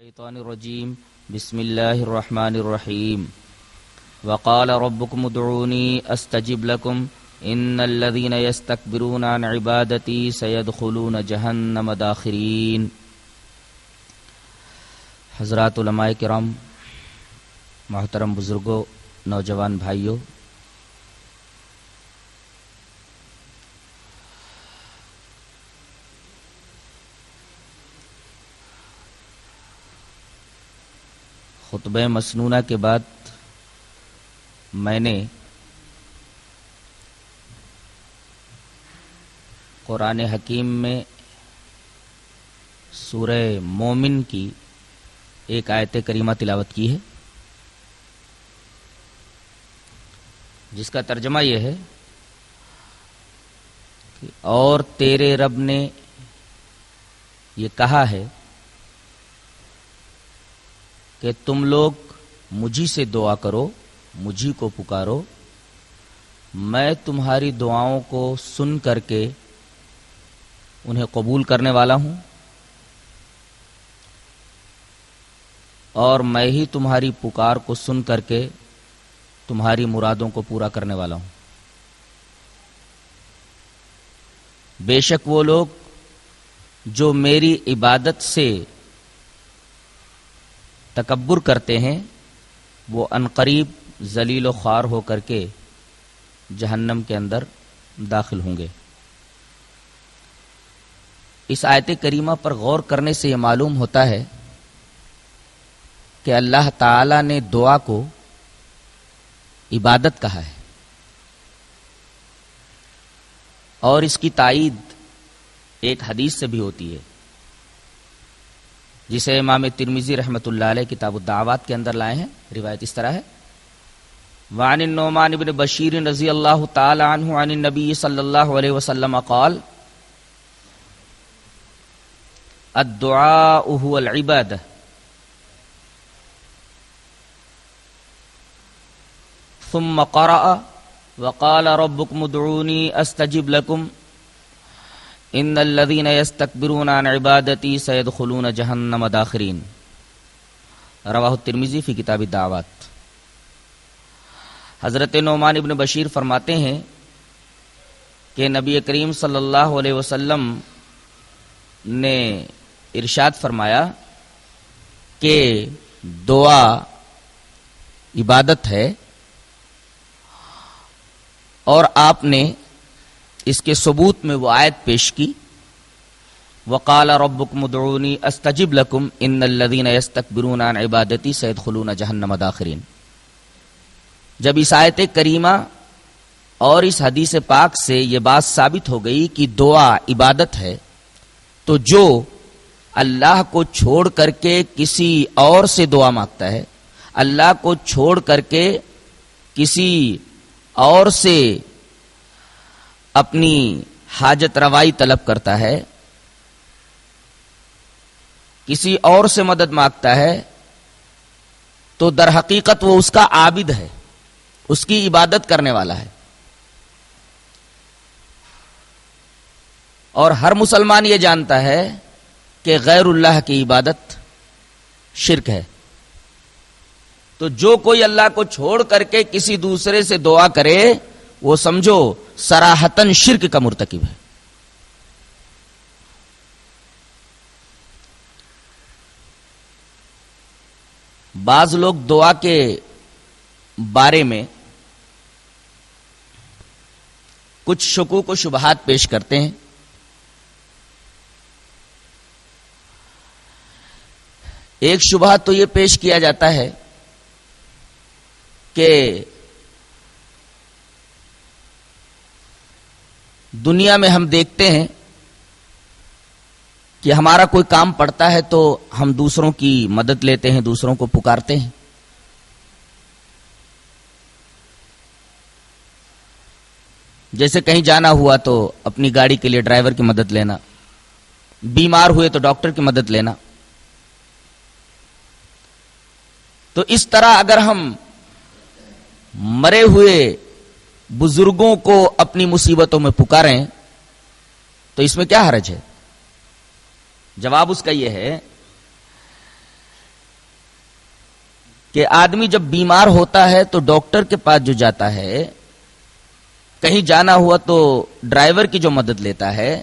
الشیطان الرجیم بسم اللہ الرحمن الرحیم وقال ربکم ادعونی استجب لکم ان الذین یستکبرون عن عبادتی سیدخلون جہنم داخرین۔ حضرات علماء کرام، محترم بزرگوں، نوجوان بھائیوں، خطبہ مسنونہ کے بعد میں نے قرآن حکیم میں سورہ مومن کی ایک آیت کریمہ تلاوت کی ہے، جس کا ترجمہ یہ ہے کہ اور تیرے رب نے یہ کہا ہے کہ تم لوگ مجھی سے دعا کرو، مجھی کو پکارو، میں تمہاری دعاؤں کو سن کر کے انہیں قبول کرنے والا ہوں، اور میں ہی تمہاری پکار کو سن کر کے تمہاری مرادوں کو پورا کرنے والا ہوں۔ بے شک وہ لوگ جو میری عبادت سے تکبر کرتے ہیں وہ عنقریب ذلیل و خوار ہو کر کے جہنم کے اندر داخل ہوں گے۔ اس آیت کریمہ پر غور کرنے سے یہ معلوم ہوتا ہے کہ اللہ تعالی نے دعا کو عبادت کہا ہے، اور اس کی تائید ایک حدیث سے بھی ہوتی ہے، جسے امام ترمذی رحمۃ اللہ علیہ کتاب الدعوات کے اندر لائے ہیں۔ روایت اس طرح ہے: وعن النعمان بن بشیر رضی اللہ تعالی عنہ عن النبی صلی اللہ علیہ وسلم قال الدعاء هو العبادہ ثم قرأ وقال ربكم ادعوني استجب لكم ان الذين يستكبرون عن عبادتي سيدخلون جهنم داخرين۔ رواہ الترمذی فی کتاب الدعوات۔ حضرت نعمان ابن بشیر فرماتے ہیں کہ نبی کریم صلی اللہ علیہ وسلم نے ارشاد فرمایا کہ دعا عبادت ہے، اور آپ نے اس کے ثبوت میں وہ آیت پیش کی: وقال ربکم ادعونی استجب لکم ان الذین یستکبرون عن عبادتی سیدخلون جہنم داخرین۔ جب اس آیت کریمہ اور اس حدیث پاک سے یہ بات ثابت ہو گئی کہ دعا عبادت ہے، تو جو اللہ کو چھوڑ کر کے کسی اور سے دعا مانگتا ہے، اللہ کو چھوڑ کر کے کسی اور سے اپنی حاجت روائی طلب کرتا ہے، کسی اور سے مدد مانگتا ہے، تو در حقیقت وہ اس کا عابد ہے، اس کی عبادت کرنے والا ہے۔ اور ہر مسلمان یہ جانتا ہے کہ غیر اللہ کی عبادت شرک ہے۔ تو جو کوئی اللہ کو چھوڑ کر کے کسی دوسرے سے دعا کرے، وہ سمجھو صراحتاً شرک کا مرتکب ہے۔ بعض لوگ دعا کے بارے میں کچھ شکوک و شبہات پیش کرتے ہیں۔ ایک شبہہ تو یہ پیش کیا جاتا ہے کہ دنیا میں ہم دیکھتے ہیں کہ ہمارا کوئی کام پڑتا ہے تو ہم دوسروں کی مدد لیتے ہیں، دوسروں کو پکارتے ہیں۔ جیسے کہیں جانا ہوا تو اپنی گاڑی کے لیے ڈرائیور کی مدد لینا، بیمار ہوئے تو ڈاکٹر کی مدد لینا۔ تو اس طرح اگر ہم مرے ہوئے بزرگوں کو اپنی مصیبتوں میں پکاریں تو اس میں کیا حرج ہے؟ جواب اس کا یہ ہے کہ آدمی جب بیمار ہوتا ہے تو ڈاکٹر کے پاس جو جاتا ہے، کہیں جانا ہوا تو ڈرائیور کی جو مدد لیتا ہے،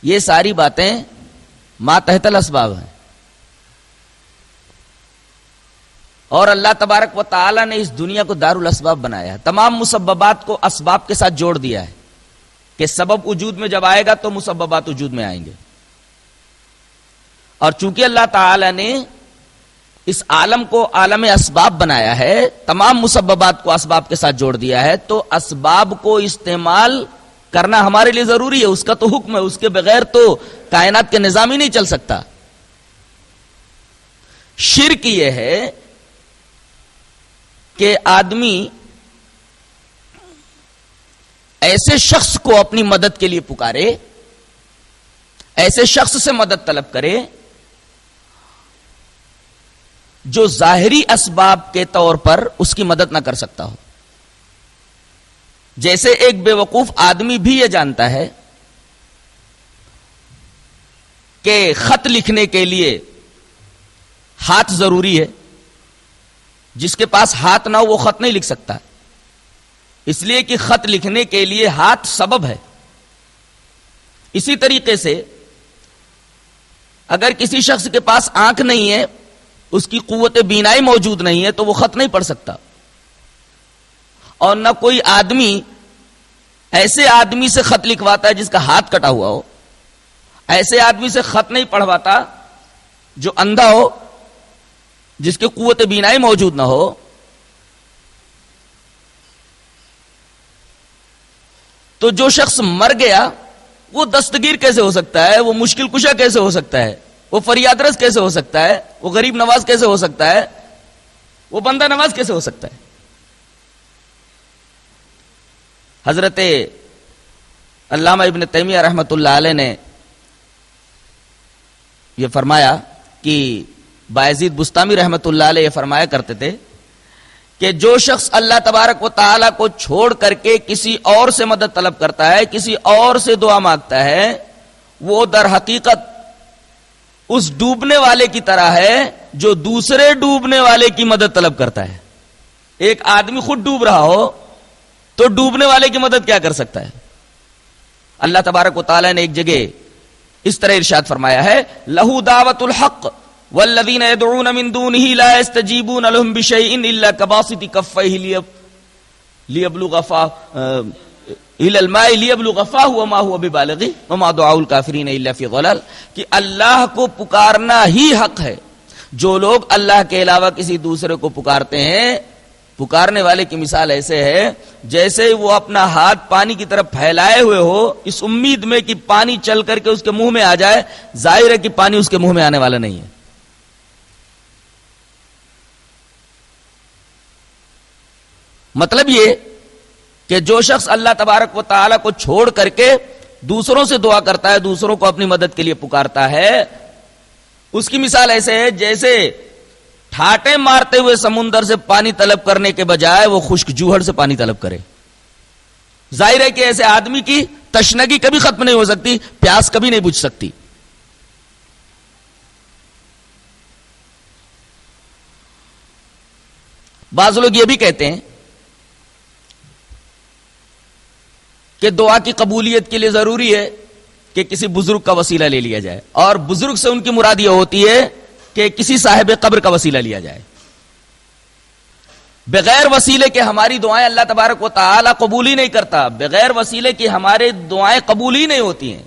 یہ ساری باتیں ما تحت الاسباب ہیں. اور اللہ تبارک و تعالی نے اس دنیا کو دار الاسباب بنایا ہے. تمام مسببات کو اسباب کے ساتھ جوڑ دیا ہے کہ سبب وجود میں جب آئے گا تو مسببات وجود میں آئیں گے. اور چونکہ اللہ تعالی نے اس عالم کو عالم اسباب بنایا ہے، تمام مسببات کو اسباب کے ساتھ جوڑ دیا ہے، تو اسباب کو استعمال کرنا ہمارے لیے ضروری ہے. اس کا تو حکم ہے، اس کے بغیر تو کائنات کے نظام ہی نہیں چل سکتا. شرک یہ ہے کہ آدمی ایسے شخص کو اپنی مدد کے لیے پکارے، ایسے شخص سے مدد طلب کرے جو ظاہری اسباب کے طور پر اس کی مدد نہ کر سکتا ہو. جیسے ایک بے وقوف آدمی بھی یہ جانتا ہے کہ خط لکھنے کے لیے ہاتھ ضروری ہے، جس کے پاس ہاتھ نہ ہو وہ خط نہیں لکھ سکتا، اس لیے کہ خط لکھنے کے لیے ہاتھ سبب ہے. اسی طریقے سے اگر کسی شخص کے پاس آنکھ نہیں ہے، اس کی قوت بینائی موجود نہیں ہے، تو وہ خط نہیں پڑھ سکتا. اور نہ کوئی آدمی ایسے آدمی سے خط لکھواتا ہے جس کا ہاتھ کٹا ہوا ہو، ایسے آدمی سے خط نہیں پڑھواتا جو اندھا ہو، جس کی قوت بینائی موجود نہ ہو. تو جو شخص مر گیا وہ دستگیر کیسے ہو سکتا ہے، وہ مشکل کشا کیسے ہو سکتا ہے، وہ فریاد رس کیسے ہو سکتا ہے، وہ غریب نواز کیسے ہو سکتا ہے، وہ بندہ نواز کیسے ہو سکتا ہے. حضرت علامہ ابن تیمیہ رحمت اللہ علیہ نے یہ فرمایا کہ بایزید بستامی رحمت اللہ علیہ یہ فرمایا کرتے تھے کہ جو شخص اللہ تبارک و تعالی کو چھوڑ کر کے کسی اور سے مدد طلب کرتا ہے، کسی اور سے دعا مانگتا ہے، وہ در حقیقت اس ڈوبنے والے کی طرح ہے جو دوسرے ڈوبنے والے کی مدد طلب کرتا ہے. ایک آدمی خود ڈوب رہا ہو تو ڈوبنے والے کی مدد کیا کر سکتا ہے؟ اللہ تبارک و تعالی نے ایک جگہ اس طرح ارشاد فرمایا ہے، لہو دعوت الحق والذین يدعون من دونه لا يستجيبون لهم بشيء الا كباسط كفيه ليبلغ الى الماء ليبلغ فاه وما هو ببالغه وما دعاء الكافرين الا في ضلال. کہ اللہ کو پکارنا ہی حق ہے. جو لوگ اللہ کے علاوہ کسی دوسرے کو پکارتے ہیں، پکارنے والے کی مثال ایسے ہے جیسے وہ اپنا ہاتھ پانی کی طرف پھیلائے ہوئے ہو، اس امید میں کہ پانی چل کر کے اس کے منہ میں آ جائے. ظاہر ہے کہ پانی اس کے منہ میں آنے والا نہیں ہے. مطلب یہ کہ جو شخص اللہ تبارک و تعالی کو چھوڑ کر کے دوسروں سے دعا کرتا ہے، دوسروں کو اپنی مدد کے لیے پکارتا ہے، اس کی مثال ایسے ہے جیسے ٹھاٹے مارتے ہوئے سمندر سے پانی طلب کرنے کے بجائے وہ خشک جوہر سے پانی طلب کرے. ظاہر ہے کہ ایسے آدمی کی تشنگی کبھی ختم نہیں ہو سکتی، پیاس کبھی نہیں بجھ سکتی. بعض لوگ یہ بھی کہتے ہیں کہ دعا کی قبولیت کے لیے ضروری ہے کہ کسی بزرگ کا وسیلہ لے لیا جائے، اور بزرگ سے ان کی مراد یہ ہوتی ہے کہ کسی صاحب قبر کا وسیلہ لیا جائے. بغیر وسیلے کے ہماری دعائیں اللہ تبارک و تعالی قبول ہی نہیں کرتا، بغیر وسیلے کے ہمارے دعائیں قبول ہی نہیں ہوتی ہیں.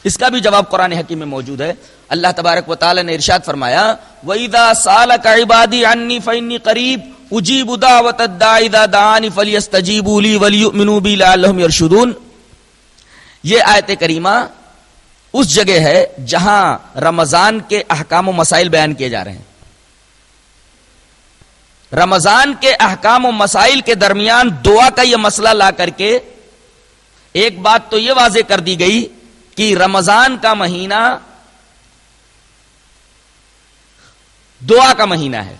اس کا بھی جواب قرآن حکیم میں موجود ہے. اللہ تبارک و تعالی نے ارشاد فرمایا، وَإِذَا سَأَلَكَ عِبَادِي عَنِّي فَإِنِّي قَرِيبٌ اجیب دعوت الداعِ اذا دعانی فلیستجیبوا لی ولیؤمنوا بی لعلہم یرشدون. یہ آیت کریمہ اس جگہ ہے جہاں رمضان کے احکام و مسائل بیان کیے جا رہے ہیں. رمضان کے احکام و مسائل کے درمیان دعا کا یہ مسئلہ لا کر کے ایک بات تو یہ واضح کر دی گئی کہ رمضان کا مہینہ دعا کا مہینہ ہے،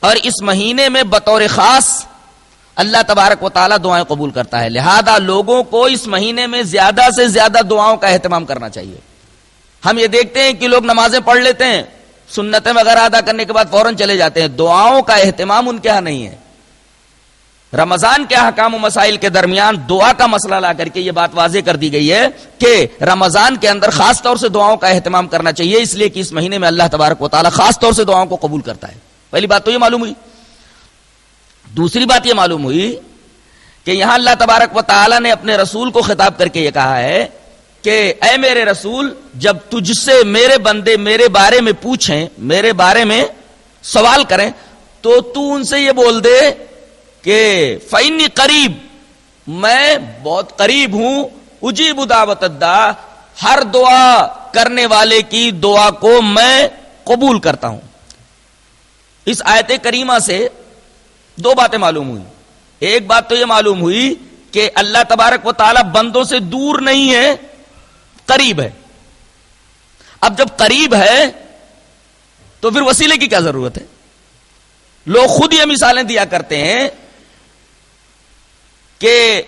اور اس مہینے میں بطور خاص اللہ تبارک و تعالیٰ دعائیں قبول کرتا ہے. لہذا لوگوں کو اس مہینے میں زیادہ سے زیادہ دعاؤں کا اہتمام کرنا چاہیے. ہم یہ دیکھتے ہیں کہ لوگ نمازیں پڑھ لیتے ہیں، سنتیں وغیرہ ادا کرنے کے بعد فوراً چلے جاتے ہیں. دعاؤں کا اہتمام ان کے ہاں نہیں ہے. رمضان کے احکام و مسائل کے درمیان دعا کا مسئلہ لا کر کے یہ بات واضح کر دی گئی ہے کہ رمضان کے اندر خاص طور سے دعاؤں کا اہتمام کرنا چاہیے، اس لیے کہ اس مہینے میں اللہ تبارک و تعالیٰ خاص طور سے دعاؤں کو قبول کرتا ہے. پہلی بات تو یہ معلوم ہوئی. دوسری بات یہ معلوم ہوئی کہ یہاں اللہ تبارک و تعالیٰ نے اپنے رسول کو خطاب کر کے یہ کہا ہے کہ اے میرے رسول، جب تجھ سے میرے بندے میرے بارے میں پوچھیں، میرے بارے میں سوال کریں، تو تو ان سے یہ بول دے کہ فإنی قریب، میں بہت قریب ہوں، اجیب دعوت الداع، ہر دعا کرنے والے کی دعا کو میں قبول کرتا ہوں. اس آیت کریمہ سے دو باتیں معلوم ہوئی. ایک بات تو یہ معلوم ہوئی کہ اللہ تبارک و تعالی بندوں سے دور نہیں ہے، قریب ہے. اب جب قریب ہے تو پھر وسیلے کی کیا ضرورت ہے؟ لوگ خود یہ مثالیں دیا کرتے ہیں کہ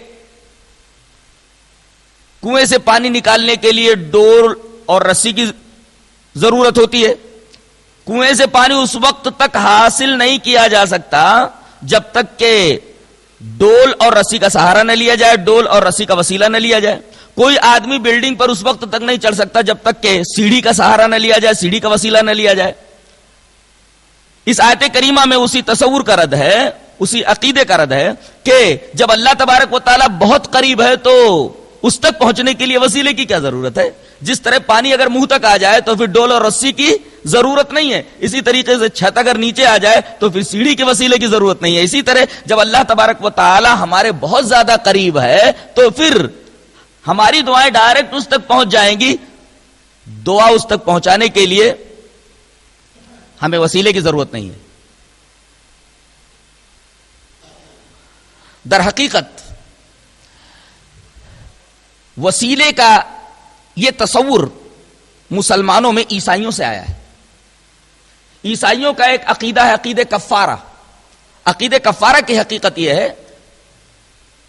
کنویں سے پانی نکالنے کے لیے ڈول اور رسی کی ضرورت ہوتی ہے. کنویں سے پانی اس وقت تک حاصل نہیں کیا جا سکتا جب تک کہ ڈول اور رسی کا سہارا نہ لیا جائے، ڈول اور رسی کا وسیلہ نہ لیا جائے. کوئی آدمی بلڈنگ پر اس وقت تک نہیں چڑھ سکتا جب تک کہ سیڑھی کا سہارا نہ لیا جائے، سیڑھی کا وسیلہ نہ لیا جائے. اس آیت کریمہ میں اسی تصور کا رد ہے، اسی عقیدے کا رد ہے کہ جب اللہ تبارک و تعالیٰ بہت قریب ہے تو اس تک پہنچنے کے لیے وسیلے کی کیا ضرورت ہے؟ جس طرح پانی اگر منہ تک آ جائے تو پھر ڈول اور رسی کی ضرورت نہیں ہے، اسی طریقے سے چھت اگر نیچے آ جائے تو پھر سیڑھی کے وسیلے کی ضرورت نہیں ہے. اسی طرح جب اللہ تبارک و تعالی ہمارے بہت زیادہ قریب ہے تو پھر ہماری دعائیں ڈائریکٹ اس تک پہنچ جائیں گی. دعا اس تک پہنچانے کے لیے ہمیں وسیلے کی ضرورت نہیں ہے. در حقیقت وسیلے کا یہ تصور مسلمانوں میں عیسائیوں سے آیا ہے. عیسائیوں کا ایک عقیدہ ہے عقیدہ کفارہ. عقیدہ کفارہ کی حقیقت یہ ہے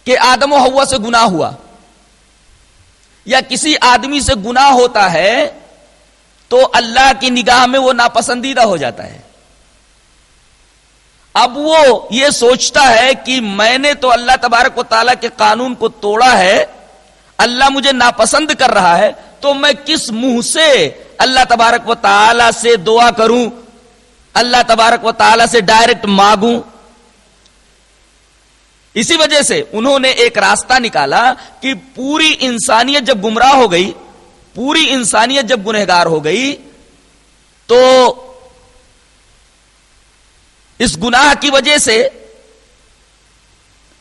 کہ آدم و حوا سے گناہ ہوا یا کسی آدمی سے گناہ ہوتا ہے تو اللہ کی نگاہ میں وہ ناپسندیدہ ہو جاتا ہے. اب وہ یہ سوچتا ہے کہ میں نے تو اللہ تبارک و تعالیٰ کے قانون کو توڑا ہے، اللہ مجھے ناپسند کر رہا ہے، تو میں کس منہ سے اللہ تبارک و تعالیٰ سے دعا کروں، اللہ تبارک و تعالیٰ سے ڈائریکٹ مانگوں. اسی وجہ سے انہوں نے ایک راستہ نکالا کہ پوری انسانیت جب گمراہ ہو گئی، پوری انسانیت جب گنہگار ہو گئی، تو اس گناہ کی وجہ سے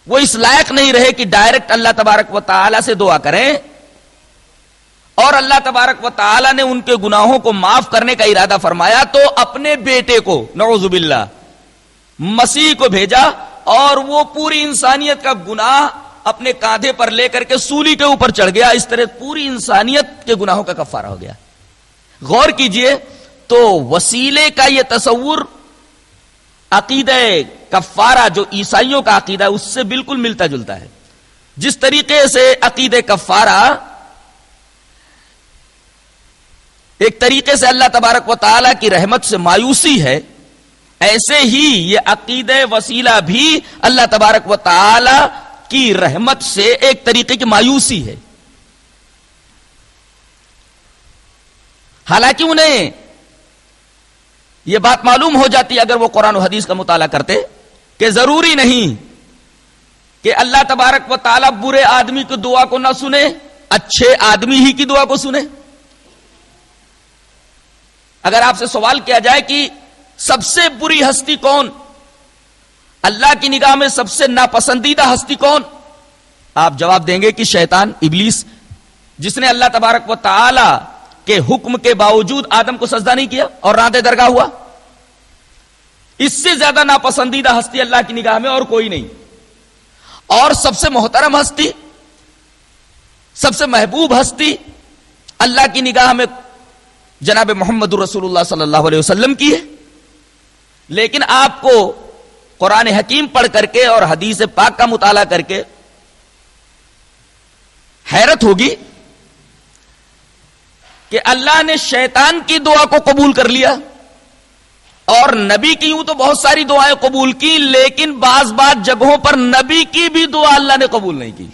وہ اس لائق نہیں رہے کہ ڈائریکٹ اللہ تبارک و تعالی سے دعا کریں، اور اللہ تبارک و تعالی نے ان کے گناہوں کو معاف کرنے کا ارادہ فرمایا تو اپنے بیٹے کو نعوذ باللہ مسیح کو بھیجا، اور وہ پوری انسانیت کا گناہ اپنے کاندھے پر لے کر کے سولی کے اوپر چڑھ گیا. اس طرح پوری انسانیت کے گناہوں کا کفارہ ہو گیا. غور کیجئے تو وسیلے کا یہ تصور عقیدہ کفارہ جو عیسائیوں کا عقیدہ ہے اس سے بالکل ملتا جلتا ہے. جس طریقے سے عقیدہ کفارہ ایک طریقے سے اللہ تبارک و تعالی کی رحمت سے مایوسی ہے، ایسے ہی یہ عقیدہ وسیلہ بھی اللہ تبارک و تعالی کی رحمت سے ایک طریقے کی مایوسی ہے. حالانکہ انہیں یہ بات معلوم ہو جاتی اگر وہ قرآن و حدیث کا مطالعہ کرتے کہ ضروری نہیں کہ اللہ تبارک و تعالی برے آدمی کی دعا کو نہ سنے، اچھے آدمی ہی کی دعا کو سنے. اگر آپ سے سوال کیا جائے کہ سب سے بری ہستی کون، اللہ کی نگاہ میں سب سے ناپسندیدہ ہستی کون، آپ جواب دیں گے کہ شیطان، ابلیس، جس نے اللہ تبارک و تعالی کے حکم کے باوجود آدم کو سجدہ نہیں کیا اور راندے درگاہ ہوا. اس سے زیادہ ناپسندیدہ ہستی اللہ کی نگاہ میں اور کوئی نہیں. اور سب سے محترم ہستی، سب سے محبوب ہستی اللہ کی نگاہ میں جناب محمد رسول اللہ صلی اللہ علیہ وسلم کی ہے. لیکن آپ کو قرآن حکیم پڑھ کر کے اور حدیث پاک کا مطالعہ کر کے حیرت ہوگی کہ اللہ نے شیطان کی دعا کو قبول کر لیا اور نبی کی یوں تو بہت ساری دعائیں قبول کی، لیکن بعض جگہوں پر نبی کی بھی دعا اللہ نے قبول نہیں کی.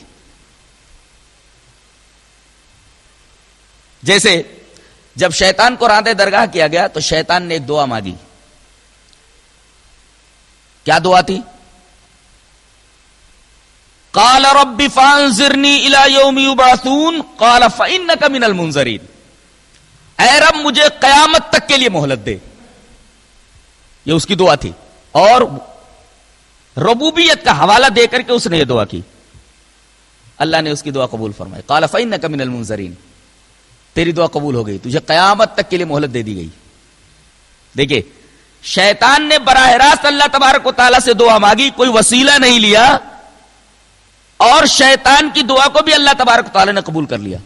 جیسے جب شیطان کو راندے درگاہ کیا گیا تو شیطان نے ایک دعا مانگی. کیا دعا تھی؟ قال رب فانظرنی الی یوم یبعثون قال فانک من المنظرین. اے رب مجھے قیامت تک کے لیے مہلت دے. یہ اس کی دعا تھی، اور ربوبیت کا حوالہ دے کر کے اس نے یہ دعا کی. اللہ نے اس کی دعا قبول فرمائی. قال فانک من المنظرین، تیری دعا قبول ہو گئی، تجھے قیامت تک کے لیے مہلت دے دی گئی. دیکھیے شیطان نے براہ راست اللہ تبارک و تعالیٰ سے دعا مانگی، کوئی وسیلہ نہیں لیا، اور شیطان کی دعا کو بھی اللہ تبارک و تعالیٰ نے قبول کر لیا.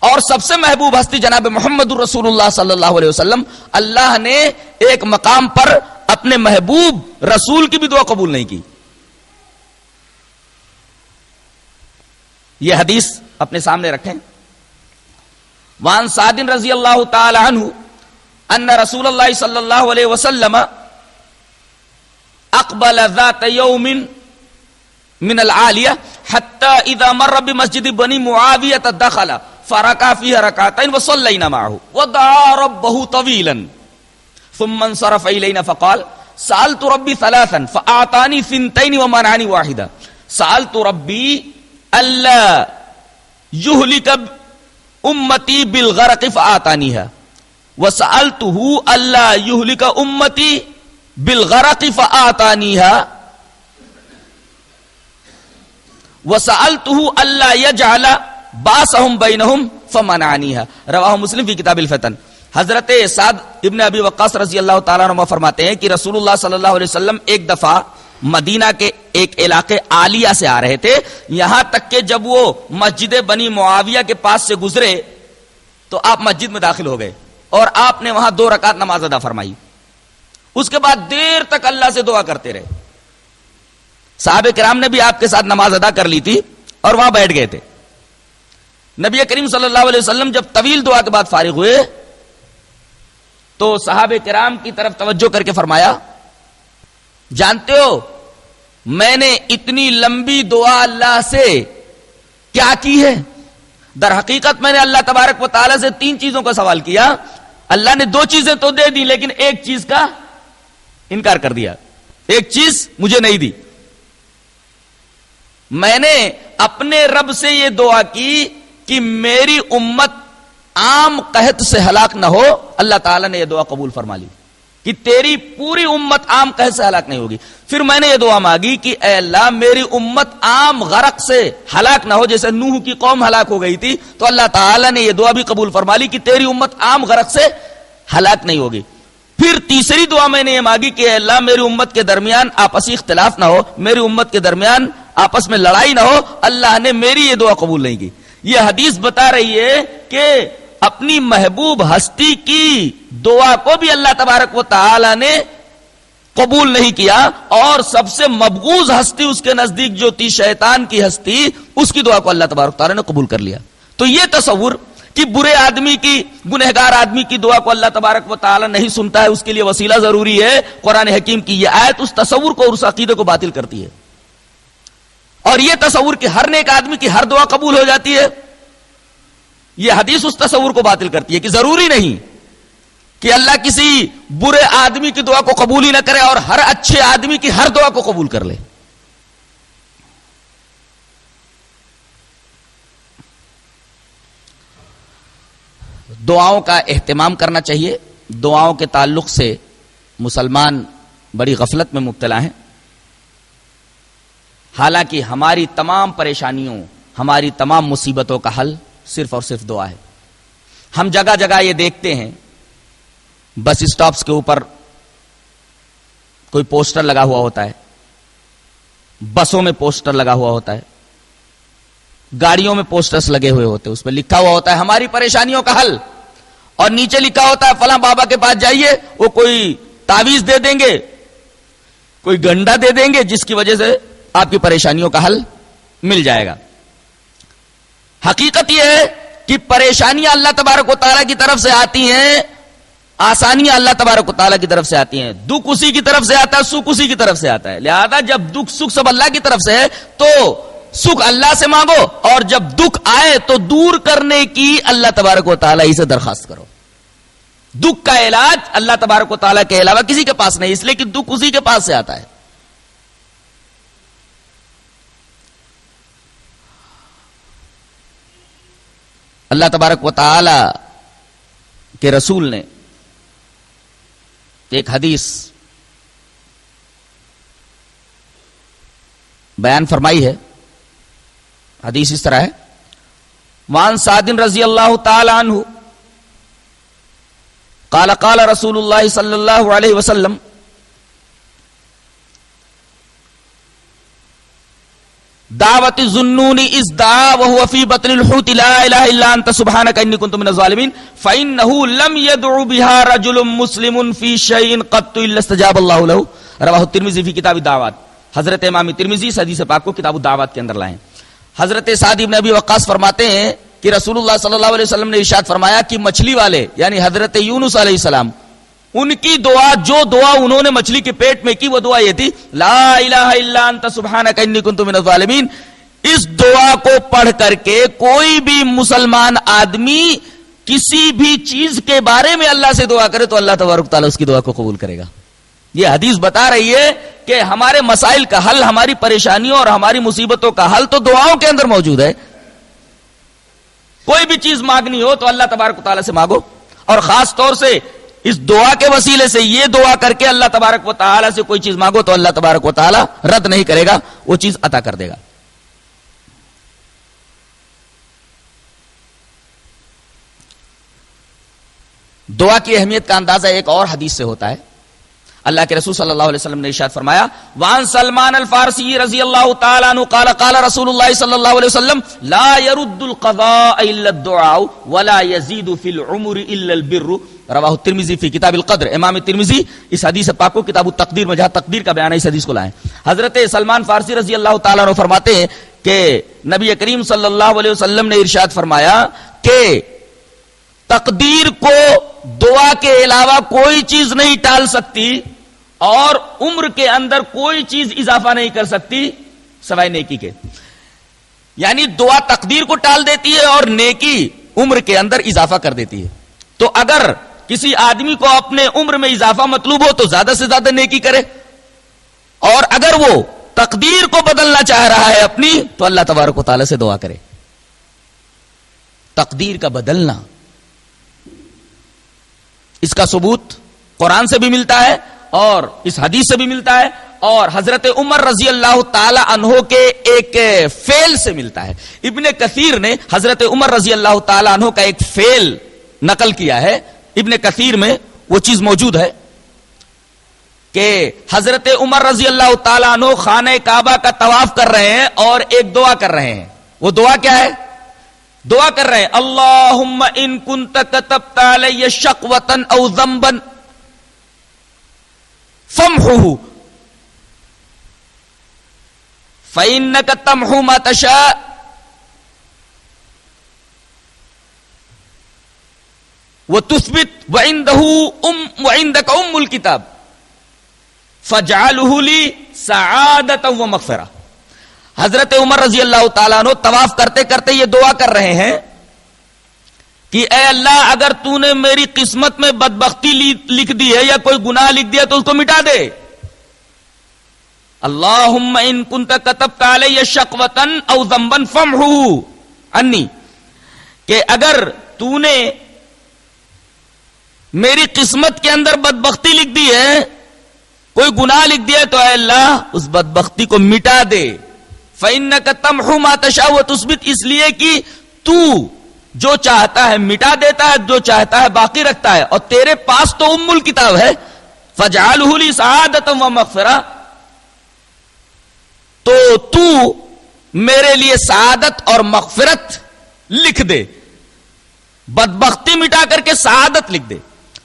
اور سب سے محبوب ہستی جناب محمد رسول اللہ صلی اللہ علیہ وسلم، اللہ نے ایک مقام پر اپنے محبوب رسول کی بھی دعا قبول نہیں کی. یہ حدیث اپنے سامنے رکھیں. وعن سعد رضی اللہ تعالی عنہ ان رسول اللہ صلی اللہ علیہ وسلم اقبل ذات یوم من العالیہ حتی اذا مر بمسجد بنی معاویہ دخل فرکع فیہ رکعتین وصلینا معه ودعا ربه طویلا ثم انصرف الینا فقال سألت ربی ثلاثا فاعطانی ثنتین ومنعني واحدا سألت ربی الا یہلک امتی بالغرق فآتانیها وسألته الا یہلک امتی بالغرق فآتانیها وسألته الا يجعل باسهم بینهم فمنعنیها. رواہ مسلم فی کتاب الفتن. حضرت سعد ابن ابی وقاص رضی اللہ تعالیٰ عنہ فرماتے ہیں کہ رسول اللہ صلی اللہ علیہ وسلم ایک دفعہ مدینہ کے ایک علاقے عالیہ سے آ رہے تھے، یہاں تک کہ جب وہ مسجد بنی معاویہ کے پاس سے گزرے تو آپ مسجد میں داخل ہو گئے اور آپ نے وہاں 2 رکعت نماز ادا فرمائی. اس کے بعد دیر تک اللہ سے دعا کرتے رہے. صحابہ کرام نے بھی آپ کے ساتھ نماز ادا کر لی تھی اور وہاں بیٹھ گئے تھے. نبی کریم صلی اللہ علیہ وسلم جب طویل دعا کے بعد فارغ ہوئے تو صحابہ کرام کی طرف توجہ کر کے فرمایا، جانتے ہو میں نے اتنی لمبی دعا اللہ سے کیا کی ہے؟ در حقیقت میں نے اللہ تبارک و تعالیٰ سے 3 چیزوں کا سوال کیا. اللہ نے 2 چیزیں تو دے دی لیکن ایک چیز کا انکار کر دیا، ایک چیز مجھے نہیں دی. میں نے اپنے رب سے یہ دعا کی کہ میری امت عام قحط سے ہلاک نہ ہو. اللہ تعالیٰ نے یہ دعا قبول فرما لی کہ تیری پوری امت عام قحط سے ہلاک نہیں ہوگی. پھر میں نے یہ دعا مانگی کہ اے اللہ میری امت عام غرق سے ہلاک نہ ہو، جیسے نوح کی قوم ہلاک ہو گئی تھی، تو اللہ تعالیٰ نے یہ دعا بھی قبول فرما لی کہ تیری امت عام غرق سے ہلاک نہیں ہوگی. پھر تیسری دعا میں نے یہ مانگی کہ اے اللہ میری امت کے درمیان آپسی اختلاف نہ ہو، میری امت کے درمیان آپس میں لڑائی نہ ہو. اللہ نے میری یہ دعا قبول نہیں کی. یہ حدیث بتا رہی ہے کہ اپنی محبوب ہستی کی دعا کو بھی اللہ تبارک و تعالی نے قبول نہیں کیا، اور سب سے مبغوض ہستی اس کے نزدیک جو تھی شیطان کی ہستی، اس کی دعا کو اللہ تبارک و تعالی نے قبول کر لیا. تو یہ تصور کہ برے آدمی کی، گنہگار آدمی کی دعا کو اللہ تبارک و تعالی نہیں سنتا ہے، اس کے لیے وسیلہ ضروری ہے، قرآن حکیم کی یہ آیت اس تصور کو اور اس عقیدے کو باطل کرتی ہے. اور یہ تصور کہ ہر نیک آدمی کی ہر دعا قبول ہو جاتی ہے، یہ حدیث اس تصور کو باطل کرتی ہے کہ ضروری نہیں کہ اللہ کسی برے آدمی کی دعا کو قبول ہی نہ کرے اور ہر اچھے آدمی کی ہر دعا کو قبول کر لے. دعاؤں کا اہتمام کرنا چاہیے. دعاؤں کے تعلق سے مسلمان بڑی غفلت میں مبتلا ہیں. حالانکہ ہماری تمام پریشانیوں، ہماری تمام مصیبتوں کا حل صرف اور صرف دعا ہے. ہم جگہ جگہ یہ دیکھتے ہیں، بس اسٹاپس کے اوپر کوئی پوسٹر لگا ہوا ہوتا ہے، بسوں میں پوسٹر لگا ہوا ہوتا ہے، گاڑیوں میں پوسٹرز لگے ہوئے ہوتے ہیں، اس پہ لکھا ہوا ہوتا ہے ہماری پریشانیوں کا حل، اور نیچے لکھا ہوتا ہے فلاں بابا کے پاس جائیے، وہ کوئی تعویذ دے دیں گے، کوئی گنڈا دے دیں گے، جس کی وجہ سے آپ کی پریشانیوں کا حل مل جائے گا. حقیقت یہ ہے کہ پریشانیاں اللہ تبارک و تعالیٰ کی طرف سے آتی ہیں آسانیاں اللہ تبارک و تعالیٰ کی طرف سے آتی ہیں، دکھ اسی کی طرف سے آتا ہے، سکھ اسی کی طرف سے آتا ہے. لہذا جب دکھ سکھ سب اللہ کی طرف سے ہے تو سکھ اللہ سے مانگو، اور جب دکھ آئے تو دور کرنے کی اللہ تبارک و تعالیٰ ہی سے درخواست کرو. دکھ کا علاج اللہ تبارک و تعالیٰ کے علاوہ کسی کے پاس نہیں، اس لیے کہ دکھ اسی کے پاس سے آتا ہے. اللہ تبارک و تعالی کے رسول نے ایک حدیث بیان فرمائی ہے. حدیث اس طرح ہے: وعن سعد رضی اللہ تعالی عنہ قال قال رسول اللہ صلی اللہ علیہ وسلم دعوت الظنون اذ دعا وهو في بطن الحوت لا اله الا انت سبحانك اني كنت من الظالمين فانه لم يدع بها رجل مسلم في شيء قط الا استجاب الله له. رواه الترمذی فی کتاب الدعوات. حضرت امام ترمذی اس حدیث پاک کو کتاب الدعوات کے اندر لائے. حضرت سعد بن ابی وقاص فرماتے ہیں کہ رسول اللہ صلی اللہ علیہ وسلم نے ارشاد فرمایا کہ مچھلی والے یعنی حضرت یونس علیہ السلام، ان کی دعا، جو دعا انہوں نے مچھلی کے پیٹ میں کی، وہ دعا یہ تھی: لا الہ الا انت سبحانک انی کنت من الظالمین. اس دعا کو پڑھ کر کے کوئی بھی مسلمان آدمی کسی بھی چیز کے بارے میں اللہ سے دعا کرے تو اللہ تبارک تعالیٰ اس کی دعا کو قبول کرے گا. یہ حدیث بتا رہی ہے کہ ہمارے مسائل کا حل، ہماری پریشانیوں اور ہماری مصیبتوں کا حل تو دعاؤں کے اندر موجود ہے. کوئی بھی چیز مانگنی ہو تو اللہ تبارک تعالیٰ سے مانگو، اور خاص طور سے اس دعا کے وسیلے سے یہ دعا کر کے اللہ تبارک و تعالیٰ سے کوئی چیز مانگو تو اللہ تبارک و تعالیٰ رد نہیں کرے گا، وہ چیز عطا کر دے گا. دعا کی اہمیت کا اندازہ ایک اور حدیث سے ہوتا ہے. اللہ کے رسول صلی اللہ علیہ وسلم نے ارشاد فرمایا: وعن سلمان الفارسی رضی اللہ تعالی عنہ قال قال رسول اللہ صلی اللہ علیہ وسلم لا يرد القضاء الا الدعاء ولا يزيد في العمر الا البر. رواہ الترمذی فی کتاب القدر. امام ترمذی اس حدیث پاک کو کتاب التقدیر میں جہاں تقدیر کا بیان ہے اس حدیث کو لائے. حضرت سلمان فارسی رضی اللہ تعالی عنہ فرماتے ہیں کہ نبی کریم صلی اللہ علیہ وسلم نے ارشاد فرمایا کہ تقدیر کو دعا کے علاوہ کوئی چیز نہیں ٹال سکتی، اور عمر کے اندر کوئی چیز اضافہ نہیں کر سکتی سوائے نیکی کے. یعنی دعا تقدیر کو ٹال دیتی ہے اور نیکی عمر کے اندر اضافہ کر دیتی ہے. تو اگر کسی آدمی کو اپنے عمر میں اضافہ مطلوب ہو تو زیادہ سے زیادہ نیکی کرے، اور اگر وہ تقدیر کو بدلنا چاہ رہا ہے اپنی تو اللہ تبارک و تعالیٰ سے دعا کرے. تقدیر کا بدلنا، اس کا ثبوت قرآن سے بھی ملتا ہے اور اس حدیث سے بھی ملتا ہے، اور حضرت عمر رضی اللہ تعالی عنہ کے ایک فعل سے ملتا ہے. ابن کثیر نے حضرت عمر رضی اللہ تعالی عنہ کا ایک فعل نقل کیا ہے. ابن کثیر میں وہ چیز موجود ہے کہ حضرت عمر رضی اللہ تعالی عنہ خانہ کعبہ کا طواف کر رہے ہیں اور ایک دعا کر رہے ہیں. وہ دعا کیا ہے؟ دعا کر رہے ہیں: اللہم ان کنت کتبت علی شقوۃ او ذنبا فامحوہ فإنک تمحو ما تشاء وتثبت وعندک ام الکتاب فاجعلہ لی سعادۃ ومغفرہ. حضرت عمر رضی اللہ تعالیٰ عنہ طواف کرتے کرتے یہ دعا کر رہے ہیں کہ اے اللہ، اگر تو نے میری قسمت میں بدبختی لکھ دی ہے یا کوئی گناہ لکھ دیا تو اس کو مٹا دے. اللہم ان کنت کتبت علی شقوۃ او ذنبا فامحوہ عنی، کہ اگر تو نے میری قسمت کے اندر بدبختی لکھ دی ہے، کوئی گناہ لکھ دیا ہے، تو اے اللہ اس بدبختی کو مٹا دے. فإنک تمحو ما تشاء وتثبت، اس لیے کہ تو جو چاہتا ہے مٹا دیتا ہے، جو چاہتا ہے باقی رکھتا ہے، اور تیرے پاس تو ام الکتاب ہے. فاجعلہ لی سعادۃ ومغفرہ، تو میرے لیے سعادت اور مغفرت لکھ دے، بدبختی مٹا کر کے سعادت لکھ دے.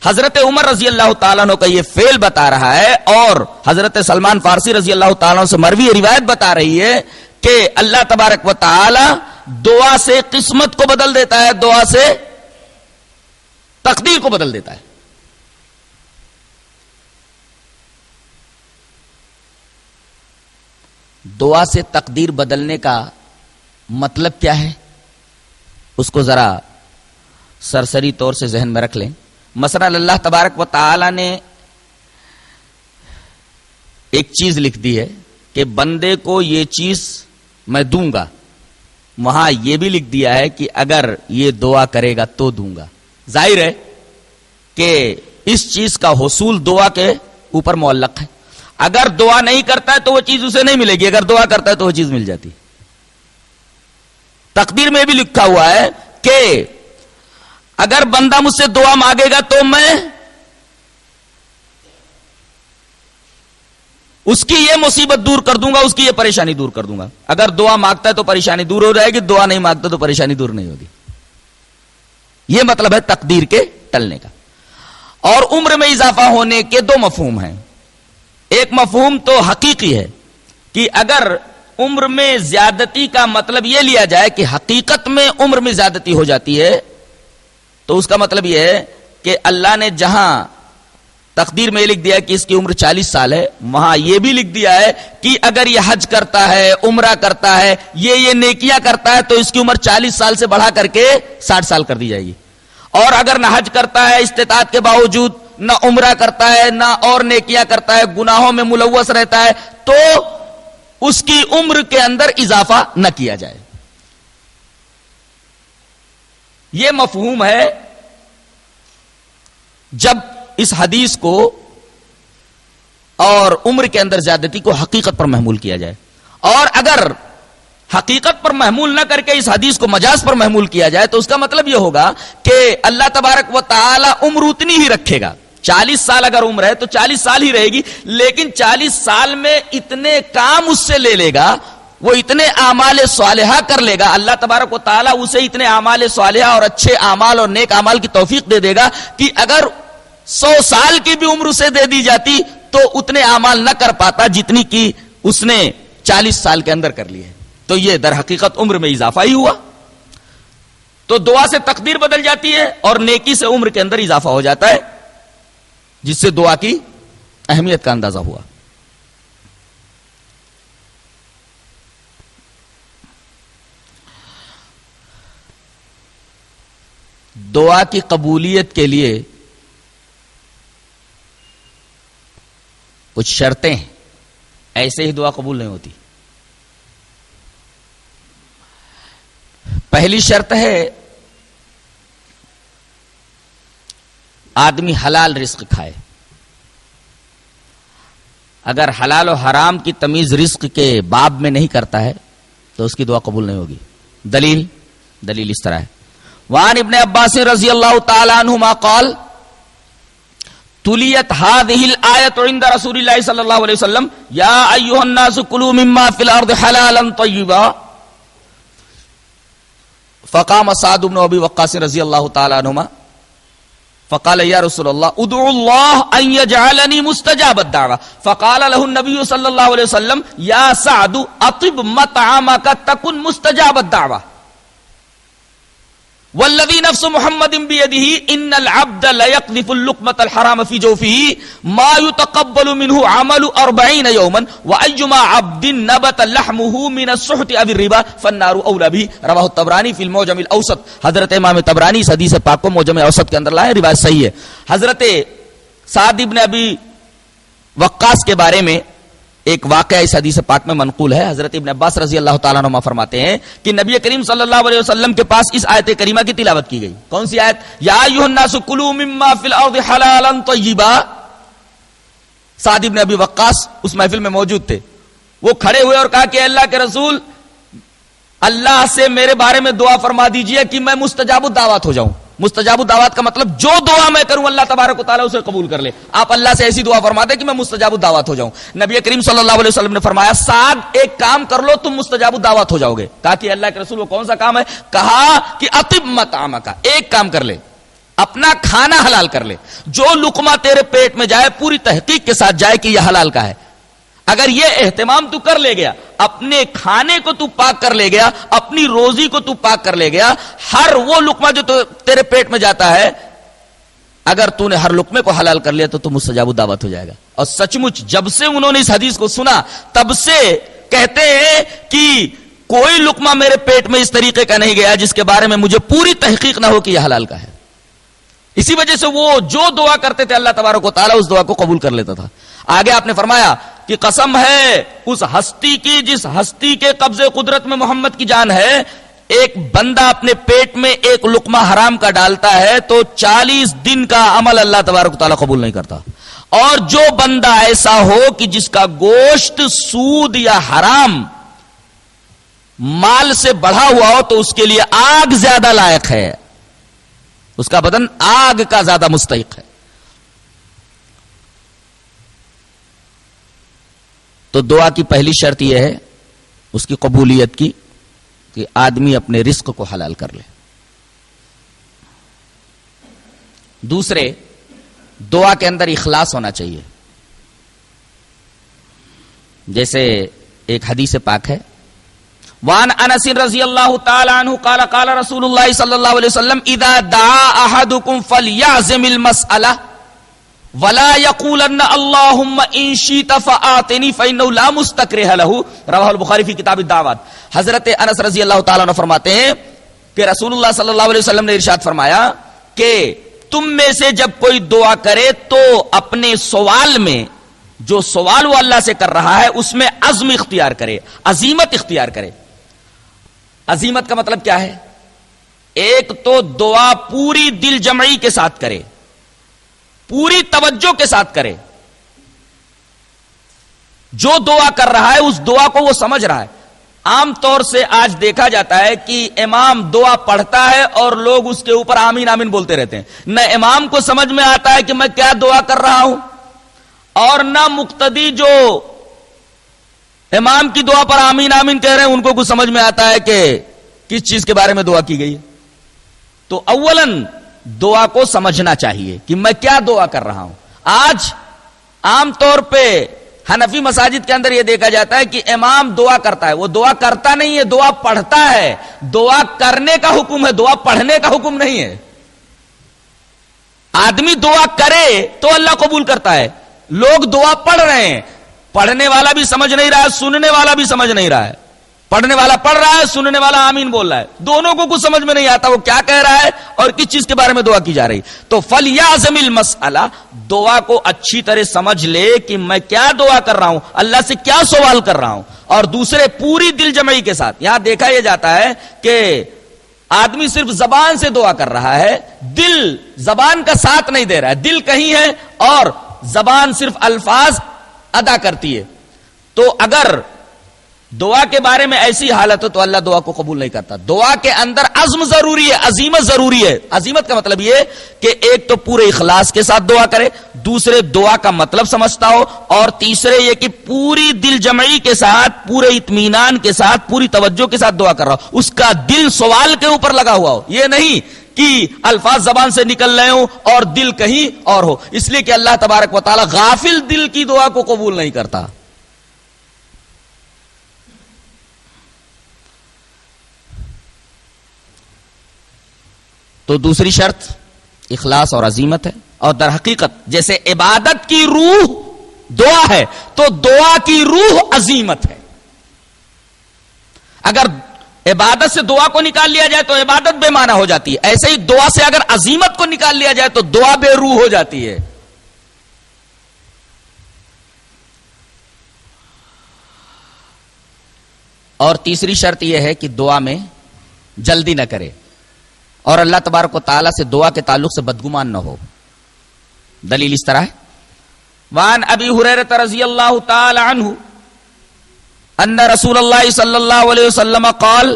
حضرت عمر رضی اللہ تعالیٰ عنہ کا یہ فعل بتا رہا ہے، اور حضرت سلمان فارسی رضی اللہ تعالیٰ عنہ سے مروی روایت بتا رہی ہے کہ اللہ تبارک و تعالی دعا سے قسمت کو بدل دیتا ہے، دعا سے تقدیر کو بدل دیتا ہے. دعا سے تقدیر بدلنے کا مطلب کیا ہے اس کو ذرا سرسری طور سے ذہن میں رکھ لیں. مثلا اللہ تبارک و تعالی نے ایک چیز لکھ دی ہے کہ بندے کو یہ چیز میں دوں گا، وہاں یہ بھی لکھ دیا ہے کہ اگر یہ دعا کرے گا تو دوں گا. ظاہر ہے کہ اس چیز کا حصول دعا کے اوپر معلق ہے. اگر دعا نہیں کرتا ہے تو وہ چیز اسے نہیں ملے گی، اگر دعا کرتا ہے تو وہ چیز مل جاتی. تقدیر میں بھی لکھا ہوا ہے کہ اگر بندہ مجھ سے دعا مانگے گا تو میں اس کی یہ مصیبت دور کر دوں گا، اس کی یہ پریشانی دور کر دوں گا. اگر دعا مانگتا ہے تو پریشانی دور ہو جائے گی، دعا نہیں مانگتا تو پریشانی دور نہیں ہوگی. یہ مطلب ہے تقدیر کے ٹلنے کا. اور عمر میں اضافہ ہونے کے دو مفہوم ہیں. ایک مفہوم تو حقیقی ہے کہ اگر عمر میں زیادتی کا مطلب یہ لیا جائے کہ حقیقت میں عمر میں زیادتی ہو جاتی ہے تو اس کا مطلب یہ ہے کہ اللہ نے جہاں تقدیر میں یہ لکھ دیا کہ اس کی عمر 40 سال ہے، وہاں یہ بھی لکھ دیا ہے کہ اگر یہ حج کرتا ہے، عمرہ کرتا ہے، یہ نیکیاں کرتا ہے تو اس کی عمر 40 سال سے بڑھا کر کے 60 سال کر دی جائے گی. اور اگر نہ حج کرتا ہے استطاعت کے باوجود، نہ عمرہ کرتا ہے، نہ اور نیکیاں کرتا ہے، گناہوں میں ملوث رہتا ہے، تو اس کی عمر کے اندر اضافہ نہ کیا جائے. یہ مفہوم ہے جب اس حدیث کو اور عمر کے اندر زیادتی کو حقیقت پر محمول کیا جائے. اور اگر حقیقت پر محمول نہ کر کے اس حدیث کو مجاز پر محمول کیا جائے تو اس کا مطلب یہ ہوگا کہ اللہ تبارک و تعالی عمر اتنی ہی رکھے گا. 40 سال اگر عمر ہے تو 40 سال ہی رہے گی، لیکن 40 سال میں اتنے کام اس سے لے لے گا، وہ اتنے اعمال صالحہ کر لے گا، اللہ تبارک و تعالی اسے اتنے اعمال صالحہ اور اچھے اعمال اور نیک اعمال کی توفیق دے دے گا کہ اگر 100 سال کی بھی عمر اسے دے دی جاتی تو اتنے اعمال نہ کر پاتا جتنی کی اس نے 40 سال کے اندر کر لی ہے. تو یہ در حقیقت عمر میں اضافہ ہی ہوا. تو دعا سے تقدیر بدل جاتی ہے اور نیکی سے عمر کے اندر اضافہ ہو جاتا ہے، جس سے دعا کی اہمیت کا اندازہ ہوا. دعا کی قبولیت کے لیے کچھ شرطیں ہیں، ایسے ہی دعا قبول نہیں ہوتی. پہلی شرط ہے آدمی حلال رزق کھائے. اگر حلال و حرام کی تمیز رزق کے باب میں نہیں کرتا ہے تو اس کی دعا قبول نہیں ہوگی. دلیل اس طرح ہے. وعن ابن عباس رضی اللہ تعالی عنہما قال تلیت هذه الآیة عند رسول اللہ صلی اللہ علیہ وسلم یا ایها الناس کلوا مما فی الارض حلالا طیبا فقام سعد بن ابی وقاص رضی اللہ تعالی عنہما فقال یا رسول اللہ ادعو اللہ ان یجعلنی مستجاب الدعوة فقال له النبی صلی اللہ علیہ وسلم یا سعد اطب مطعمک تکن مستجاب الدعوة والذی نفس محمد بیدہ ان العبد لیقذف اللقمة الحرام فی جوفه ما يتقبل منه عمل 40 یوما وایما عبد نبت لحمه من السحت اب الربا فالنار اولی به رواہ الطبرانی فی المعجم الاوسط. حضرت امام طبرانی اس حدیث پاک کو معجم اوسط کے اندر لائے، روایت صحیح ہے. حضرت سعد بن ابی وقاص کے بارے میں ایک واقعہ اس حدیث پاک میں منقول ہے. حضرت ابن عباس رضی اللہ تعالیٰ عنہ فرماتے ہیں کہ نبی کریم صلی اللہ علیہ وسلم کے پاس اس آیت کریمہ کی تلاوت کی گئی. کون سی آیت؟ یا ایھا الناس کلوا مما فی الارض حلالا طیبا. سعد بن ابی وقاص اس محفل میں موجود تھے. وہ کھڑے ہوئے اور کہا کہ اللہ کے رسول، اللہ سے میرے بارے میں دعا فرما دیجئے کہ میں مستجاب الدعوات ہو جاؤں. مستجاب الدعوات کا مطلب جو دعا میں کروں اللہ تبارک و تعالیٰ اسے قبول کر لے. آپ اللہ سے ایسی دعا فرما دیں کہ میں مستجاب الدعوات ہو جاؤں. نبی کریم صلی اللہ علیہ وسلم نے فرمایا سعد ایک کام کر لو تم مستجاب الدعوات ہو جاؤ گے. کہا کہ اللہ کے رسول وہ کون سا کام ہے؟ کہا کہ اطب مطعمک، ایک کام کر لے، اپنا کھانا حلال کر لے. جو لقمہ تیرے پیٹ میں جائے پوری تحقیق کے ساتھ جائے کہ یہ حلال کا ہے. اگر یہ اہتمام تو کر لے گیا، اپنے کھانے کو تو پاک کر لے گیا، اپنی روزی کو تو پاک کر لے گیا، ہر وہ لقمہ جو تیرے پیٹ میں جاتا ہے اگر تو نے ہر لقمے کو حلال کر لیا تو تم مستجاب الدعوت ہو جائے گا. اور سچ مچ جب سے انہوں نے اس حدیث کو سنا تب سے کہتے ہیں کہ کوئی لقمہ میرے پیٹ میں اس طریقے کا نہیں گیا جس کے بارے میں مجھے پوری تحقیق نہ ہو کہ یہ حلال کا ہے. اسی وجہ سے وہ جو دعا کرتے تھے اللہ تبارک و تعالیٰ اس دعا کو قبول کر لیتا تھا. آگے آپ نے فرمایا کہ قسم ہے اس ہستی کی جس ہستی کے قبضے قدرت میں محمد کی جان ہے, ایک بندہ اپنے پیٹ میں ایک لقمہ حرام کا ڈالتا ہے تو 40 دن کا عمل اللہ تبارک و تعالیٰ قبول نہیں کرتا. اور جو بندہ ایسا ہو کہ جس کا گوشت سود یا حرام مال سے بڑھا ہوا ہو تو اس کے لیے آگ زیادہ لائق ہے, اس کا بدن آگ کا زیادہ مستحق ہے. تو دعا کی پہلی شرط یہ ہے اس کی قبولیت کی کہ آدمی اپنے رزق کو حلال کر لے. دوسرے, دعا کے اندر اخلاص ہونا چاہیے. جیسے ایک حدیث پاک ہے, وان انس رضی اللہ تعالی عنہ قال قال رسول اللہ صلی اللہ علیہ وسلم اذا دعا احدکم فلیعزم المسألہ ولا یقولن اللہم ان شئت فآتنی فإنہ لا مستکرہ لہ, رواہ البخاری فی کتاب الدعوات. حضرت انس رضی اللہ تعالیٰ عنہ فرماتے ہیں کہ رسول اللہ صلی اللہ علیہ وسلم نے ارشاد فرمایا کہ تم میں سے جب کوئی دعا کرے تو اپنے سوال میں, جو سوال وہ اللہ سے کر رہا ہے اس میں عزم اختیار کرے, عزیمت اختیار کرے. عزیمت کا مطلب کیا ہے؟ ایک تو دعا پوری دل جمعی کے ساتھ کرے, پوری توجہ کے ساتھ کرے. جو دعا کر رہا ہے اس دعا کو وہ سمجھ رہا ہے. عام طور سے آج دیکھا جاتا ہے کہ امام دعا پڑھتا ہے اور لوگ اس کے اوپر آمین آمین بولتے رہتے ہیں. نہ امام کو سمجھ میں آتا ہے کہ میں کیا دعا کر رہا ہوں, اور نہ مقتدی جو امام کی دعا پر آمین آمین کہہ رہے ہیں ان کو کچھ سمجھ میں آتا ہے کہ کس چیز کے بارے میں دعا کی گئی ہے. تو اولاً دعا کو سمجھنا چاہیے کہ میں کیا دعا کر رہا ہوں. آج عام طور پہ حنفی مساجد کے اندر یہ دیکھا جاتا ہے کہ امام دعا کرتا ہے, وہ دعا کرتا نہیں ہے, دعا پڑھتا ہے. دعا کرنے کا حکم ہے, دعا پڑھنے کا حکم نہیں ہے. آدمی دعا کرے تو اللہ قبول کرتا ہے. لوگ دعا پڑھ رہے ہیں, پڑھنے والا بھی سمجھ نہیں رہا ہے, سننے والا بھی سمجھ نہیں رہا ہے. پڑھنے والا پڑھ رہا ہے, سننے والا آمین بول رہا ہے, دونوں کو کچھ سمجھ میں نہیں آتا وہ کیا کہہ رہا ہے اور کس چیز کے بارے میں دعا کی جا رہی. تو فلیعزم المسئلہ, دعا کو اچھی طرح سمجھ لے کہ میں کیا دعا کر رہا ہوں, اللہ سے کیا سوال کر رہا ہوں. اور دوسرے, پوری دل جمعی کے ساتھ. یہاں دیکھا یہ جاتا ہے کہ آدمی صرف زبان سے دعا کر رہا ہے, دل زبان کا ساتھ نہیں دے رہا ہے, دل کہیں ہے اور زبان صرف الفاظ ادا کرتی ہے. تو اگر دعا کے بارے میں ایسی حالت ہو تو اللہ دعا کو قبول نہیں کرتا. دعا کے اندر عزم ضروری ہے, عزیمت ضروری ہے. عزیمت کا مطلب یہ کہ ایک تو پورے اخلاص کے ساتھ دعا کرے, دوسرے دعا کا مطلب سمجھتا ہو, اور تیسرے یہ کہ پوری دل جمعی کے ساتھ, پورے اطمینان کے ساتھ, پوری توجہ کے ساتھ دعا کر رہا ہو. اس کا دل سوال کے اوپر لگا ہوا ہو, یہ نہیں کہ الفاظ زبان سے نکل رہے ہوں اور دل کہیں اور ہو. اس لیے کہ اللہ تبارک و تعالی غافل دل کی دعا کو قبول نہیں کرتا. تو دوسری شرط اخلاص اور عزیمت ہے. اور در حقیقت جیسے عبادت کی روح دعا ہے تو دعا کی روح عزیمت ہے. اگر عبادت سے دعا کو نکال لیا جائے تو عبادت بے معنی ہو جاتی ہے, ایسے ہی دعا سے اگر عزیمت کو نکال لیا جائے تو دعا بے روح ہو جاتی ہے. اور تیسری شرط یہ ہے کہ دعا میں جلدی نہ کرے, اور اللہ تبارک و تعالیٰ سے دعا کے تعلق سے بدگمان نہ ہو. دلیل اس طرح ہے, وان ابی ہریرہ رضی اللہ تعالی عنہ ان رسول اللہ صلی اللہ علیہ وسلم قال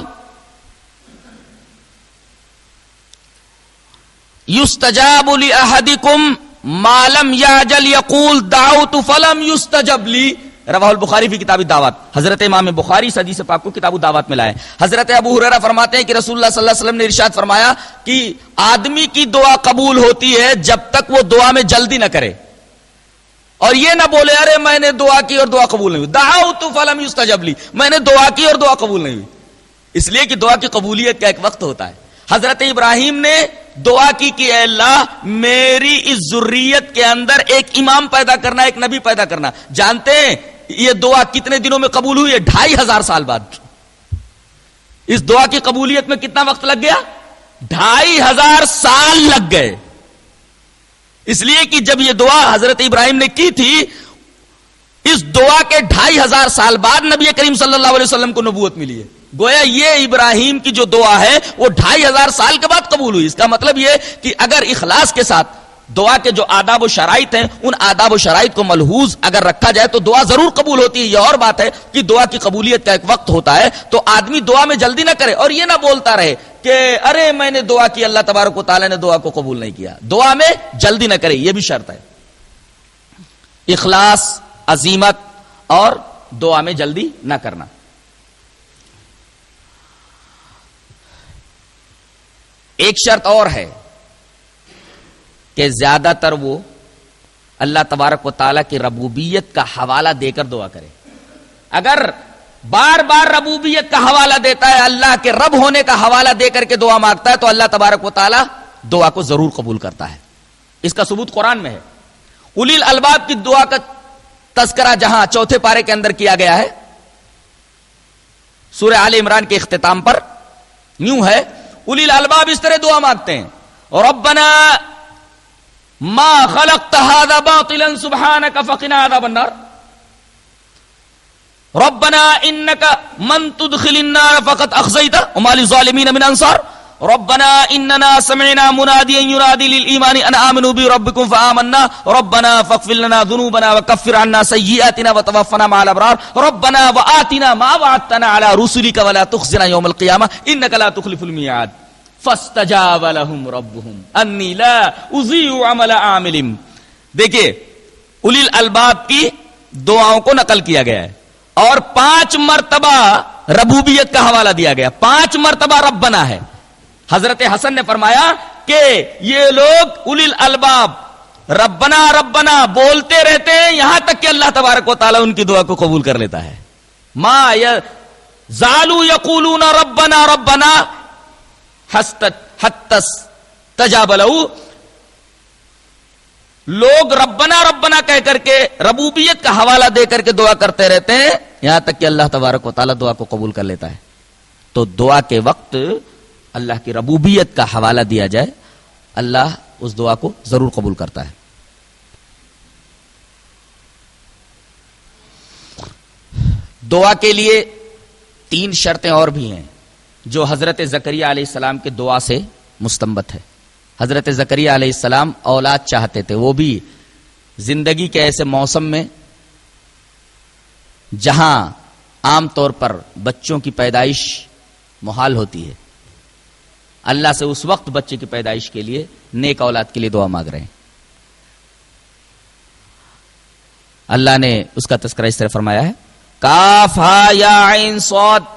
یستجاب لأحدکم ما لم یعجل یقول دعوت فلم یستجب لی, رواہ البخاری فی کتاب الدعوات. حضرت امام بخاری اس حدیث پاک کو کتاب الدعوات میں لائے. حضرت ابو ہریرہ فرماتے ہیں کہ رسول اللہ صلی اللہ علیہ وسلم نے ارشاد فرمایا کہ آدمی کی دعا قبول ہوتی ہے جب تک وہ دعا میں جلدی نہ کرے, اور یہ نہ بولے ارے میں نے دعا کی اور دعا قبول نہیں ہوئی, دعوت فلم یستجب لی, میں نے دعا کی اور دعا قبول نہیں ہوئی. اس لیے کہ دعا کی قبولیت کا ایک وقت ہوتا ہے. حضرت ابراہیم نے دعا کی کہ اے اللہ میری اس ذریت کے اندر ایک امام پیدا کرنا, ایک نبی پیدا کرنا. جانتے ہیں یہ دعا کتنے دنوں میں قبول ہوئی ہے؟ 2500 سال بعد. اس دعا کی قبولیت میں کتنا وقت لگ گیا؟ 2500 سال لگ گئے. اس لیے کہ جب یہ دعا حضرت ابراہیم نے کی تھی، اس دعا کے 2500 سال بعد نبی کریم صلی اللہ علیہ وسلم کو نبوت ملی ہے. گویا یہ ابراہیم کی جو دعا ہے وہ 2500 سال کے بعد قبول ہوئی. اس کا مطلب یہ کہ اگر اخلاص کے ساتھ دعا کے جو آداب و شرائط ہیں ان آداب و شرائط کو ملحوظ اگر رکھا جائے تو دعا ضرور قبول ہوتی ہے. یہ اور بات ہے کہ دعا کی قبولیت کا ایک وقت ہوتا ہے، تو آدمی دعا میں جلدی نہ کرے اور یہ نہ بولتا رہے کہ ارے میں نے دعا کی، اللہ تبارک و تعالیٰ نے دعا کو قبول نہیں کیا. دعا میں جلدی نہ کرے، یہ بھی شرط ہے. اخلاص، عزیمت اور دعا میں جلدی نہ کرنا. ایک شرط اور ہے کہ زیادہ تر وہ اللہ تبارک و تعالیٰ کی ربوبیت کا حوالہ دے کر دعا کرے. اگر بار بار ربوبیت کا حوالہ دیتا ہے، اللہ کے رب ہونے کا حوالہ دے کر کے دعا مانگتا ہے، تو اللہ تبارک و تعالیٰ دعا کو ضرور قبول کرتا ہے. اس کا ثبوت قرآن میں ہے. اولی الالباب کی دعا کا تذکرہ جہاں 4 پارے کے اندر کیا گیا ہے، سورہ آل عمران کے اختتام پر یوں ہے، اولی الالباب اس طرح دعا مانگتے ہیں، ربنا ما خلقت هذا باطلا سبحانك فقنا عذاب النار ربنا انك من تدخل النار فقد اخزيته وما للظالمين من انصار ربنا اننا سمعنا مناديا ينادي للايمان ان امنوا بربكم فآمنا ربنا فاغفر لنا ذنوبنا وكفر عنا سيئاتنا وتوفنا مع الابرار ربنا وآتنا ما وعدتنا على رسلك ولا تخزنا يوم القيامة انك لا تخلف الميعاد فاستجاب لهم ربهم انی لا اضیع عمل عامل. دیکھیے اولی الالباب کی دعاؤں کو نقل کیا گیا ہے اور 5 مرتبہ ربوبیت کا حوالہ دیا گیا. 5 مرتبہ ربنا ہے. حضرت حسن نے فرمایا کہ یہ لوگ اولی الالباب ربنا ربنا بولتے رہتے ہیں یہاں تک کہ اللہ تبارک و تعالیٰ ان کی دعا کو قبول کر لیتا ہے. ما زالوا یقولون ربنا ربنا حتس تجاب لہو. لوگ ربنا ربنا کہہ کر کے ربوبیت کا حوالہ دے کر کے دعا کرتے رہتے ہیں یہاں تک کہ اللہ تبارک و تعالیٰ دعا کو قبول کر لیتا ہے. تو دعا کے وقت اللہ کی ربوبیت کا حوالہ دیا جائے، اللہ اس دعا کو ضرور قبول کرتا ہے. دعا کے لیے 3 شرطیں اور بھی ہیں جو حضرت زکریا علیہ السلام کے دعا سے مستنبت ہے. حضرت زکریا علیہ السلام اولاد چاہتے تھے، وہ بھی زندگی کے ایسے موسم میں جہاں عام طور پر بچوں کی پیدائش محال ہوتی ہے. اللہ سے اس وقت بچے کی پیدائش کے لیے، نیک اولاد کے لیے دعا مانگ رہے ہیں. اللہ نے اس کا تذکرہ اس طرح فرمایا ہے، کاف ہا یا عین صاد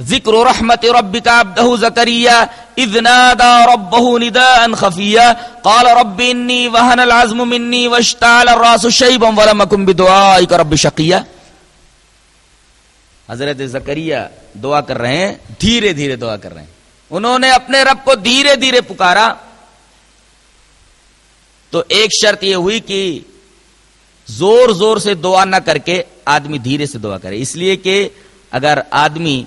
ذکر رحمت ربک عبدہ زکریا اذ نادى ربه نداء خفیا قال رب انی وهن العظم منی واشتعل الراس شیبا ولم اکن بدعائک رب شقیا. حضرت زکریا دعا کر رہے ہیں، دھیرے دھیرے دعا کر رہے ہیں. انہوں نے اپنے رب کو دھیرے دھیرے پکارا. تو ایک شرط یہ ہوئی کہ زور زور سے دعا نہ کر کے آدمی دھیرے سے دعا کرے، اس لیے کہ اگر آدمی